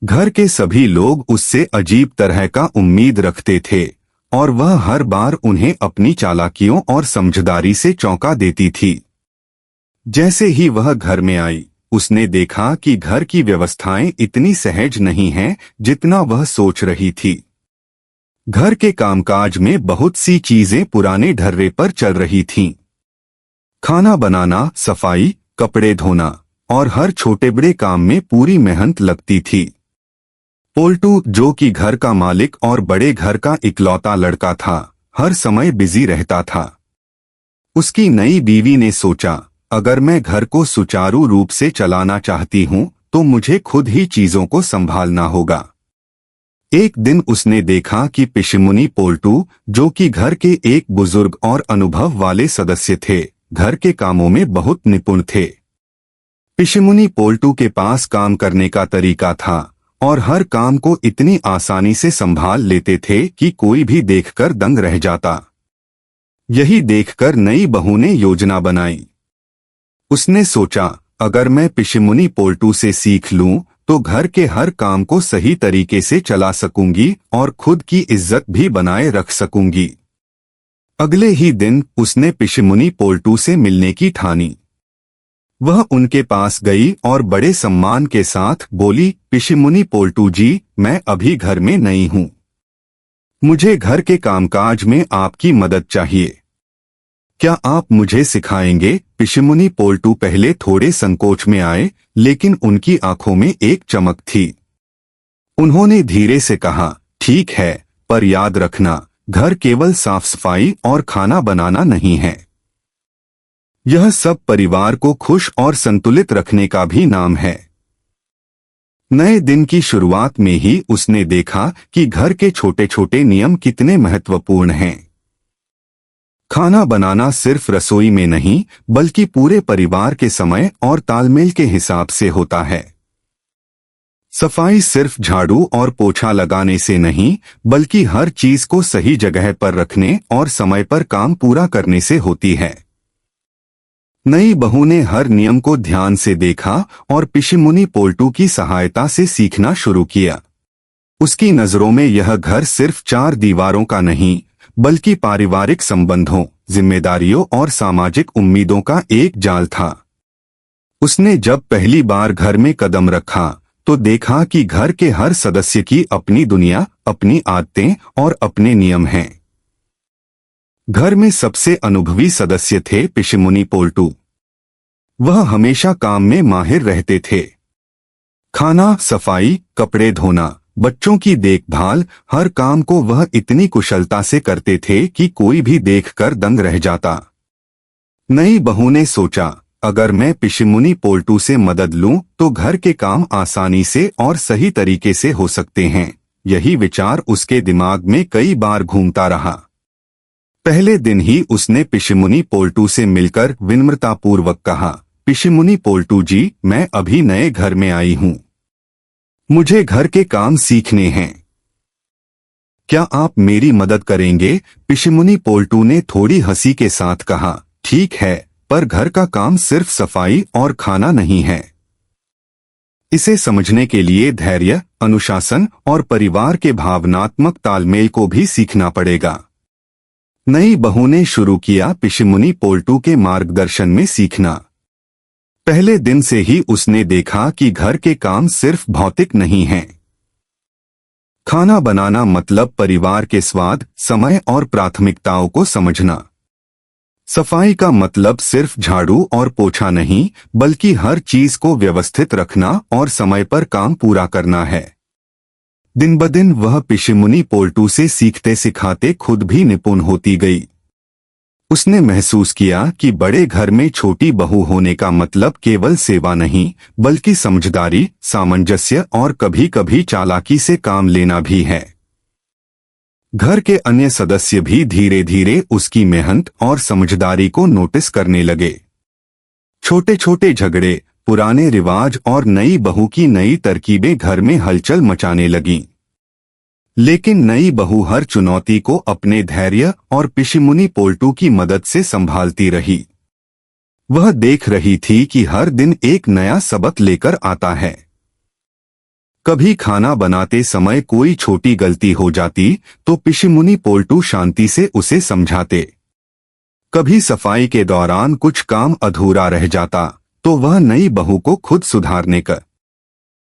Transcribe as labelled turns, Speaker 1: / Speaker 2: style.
Speaker 1: घर के सभी लोग उससे अजीब तरह का उम्मीद रखते थे और वह हर बार उन्हें अपनी चालाकियों और समझदारी से चौंका देती थी। जैसे ही वह घर में आई, उसने देखा कि घर की व्यवस्थाएं इतनी सहज नहीं हैं जितना वह सोच रही थी। घर के कामकाज में बहुत सी चीजें पुराने ढर्रे पर चल रही थीं। खाना बनाना, सफाई, कपड़े धोना और हर छोटे बड़े काम में पूरी मेहनत लगती थी। पोल्टू, जो कि घर का मालिक और बड़े घर का इकलौता लड़का था, हर समय बिजी रहता था। उसकी नई बीवी ने सोचा, अगर मैं घर को सुचारू रूप से चलाना चाहती हूँ तो मुझे खुद ही चीजों को संभालना होगा। एक दिन उसने देखा कि पिशिमुनी पोल्टू, जो कि घर के एक बुजुर्ग और अनुभव वाले सदस्य थे, घर के कामों में बहुत निपुण थे। पिशिमुनी पोल्टू के पास काम करने का तरीका था और हर काम को इतनी आसानी से संभाल लेते थे कि कोई भी देखकर दंग रह जाता। यही देखकर नई बहू ने योजना बनाई। उसने सोचा, अगर मैं पिशिमुनी पोल्टू से सीख लूं तो घर के हर काम को सही तरीके से चला सकूंगी और खुद की इज्जत भी बनाए रख सकूंगी। अगले ही दिन उसने पिशिमुनी पोल्टू से मिलने की ठानी। वह उनके पास गई और बड़े सम्मान के साथ बोली, पिशिमुनी पोल्टू जी, मैं अभी घर में नई हूँ। मुझे घर के कामकाज में आपकी मदद चाहिए। क्या आप मुझे सिखाएंगे? पिशिमुनी पोल्टू पहले थोड़े संकोच में आए, लेकिन उनकी आंखों में एक चमक थी। उन्होंने धीरे से कहा, ठीक है, पर याद रखना, घर केवल साफ सफाई और खाना बनाना नहीं है। यह सब परिवार को खुश और संतुलित रखने का भी नाम है। नए दिन की शुरुआत में ही उसने देखा कि घर के छोटे छोटे नियम कितने महत्वपूर्ण हैं। खाना बनाना सिर्फ रसोई में नहीं, बल्कि पूरे परिवार के समय और तालमेल के हिसाब से होता है। सफाई सिर्फ झाड़ू और पोछा लगाने से नहीं, बल्कि हर चीज को सही जगह पर रखने और समय पर काम पूरा करने से होती है। नई बहू ने हर नियम को ध्यान से देखा और पिशिमुनी पोल्टू की सहायता से सीखना शुरू किया। उसकी नजरों में यह घर सिर्फ चार दीवारों का नहीं, बल्कि पारिवारिक संबंधों, जिम्मेदारियों और सामाजिक उम्मीदों का एक जाल था। उसने जब पहली बार घर में कदम रखा तो देखा कि घर के हर सदस्य की अपनी दुनिया, अपनी आदतें और अपने नियम हैं। घर में सबसे अनुभवी सदस्य थे पिशिमुनी पोल्टू। वह हमेशा काम में माहिर रहते थे। खाना, सफाई, कपड़े धोना, बच्चों की देखभाल, हर काम को वह इतनी कुशलता से करते थे कि कोई भी देखकर दंग रह जाता। नई बहू ने सोचा, अगर मैं पिशिमुनी पोल्टू से मदद लूं तो घर के काम आसानी से और सही तरीके से हो सकते हैं। यही विचार उसके दिमाग में कई बार घूमता रहा। पहले दिन ही उसने पिशिमुनी पोल्टू से मिलकर विनम्रतापूर्वक कहा, पिशिमुनी पोल्टू जी, मैं अभी नए घर में आई हूँ। मुझे घर के काम सीखने हैं। क्या आप मेरी मदद करेंगे? पिशिमुनी पोल्टू ने थोड़ी हंसी के साथ कहा, ठीक है, पर घर का काम सिर्फ सफाई और खाना नहीं है। इसे समझने के लिए धैर्य, अनुशासन और परिवार के भावनात्मक तालमेल को भी सीखना पड़ेगा। नई बहू ने शुरू किया पिशिमुनी पोल्टू के मार्गदर्शन में सीखना। पहले दिन से ही उसने देखा कि घर के काम सिर्फ भौतिक नहीं हैं। खाना बनाना मतलब परिवार के स्वाद, समय और प्राथमिकताओं को समझना। सफाई का मतलब सिर्फ झाड़ू और पोछा नहीं, बल्कि हर चीज को व्यवस्थित रखना और समय पर काम पूरा करना है। दिन ब दिन वह पिशिमुनी पोल्टू से सीखते सिखाते खुद भी निपुण होती गई। उसने महसूस किया कि बड़े घर में छोटी बहू होने का मतलब केवल सेवा नहीं, बल्कि समझदारी, सामंजस्य और कभी कभी चालाकी से काम लेना भी है। घर के अन्य सदस्य भी धीरे धीरे उसकी मेहनत और समझदारी को नोटिस करने लगे। छोटे छोटे झगड़े, पुराने रिवाज और नई बहू की नई तरकीबें घर में हलचल मचाने लगीं। लेकिन नई बहू हर चुनौती को अपने धैर्य और पिशिमुनी पोल्टू की मदद से संभालती रही। वह देख रही थी कि हर दिन एक नया सबक लेकर आता है। कभी खाना बनाते समय कोई छोटी गलती हो जाती तो पिशिमुनि पोल्टू शांति से उसे समझाते। कभी सफाई के दौरान कुछ काम अधूरा रह जाता तो वह नई बहू को खुद सुधारने का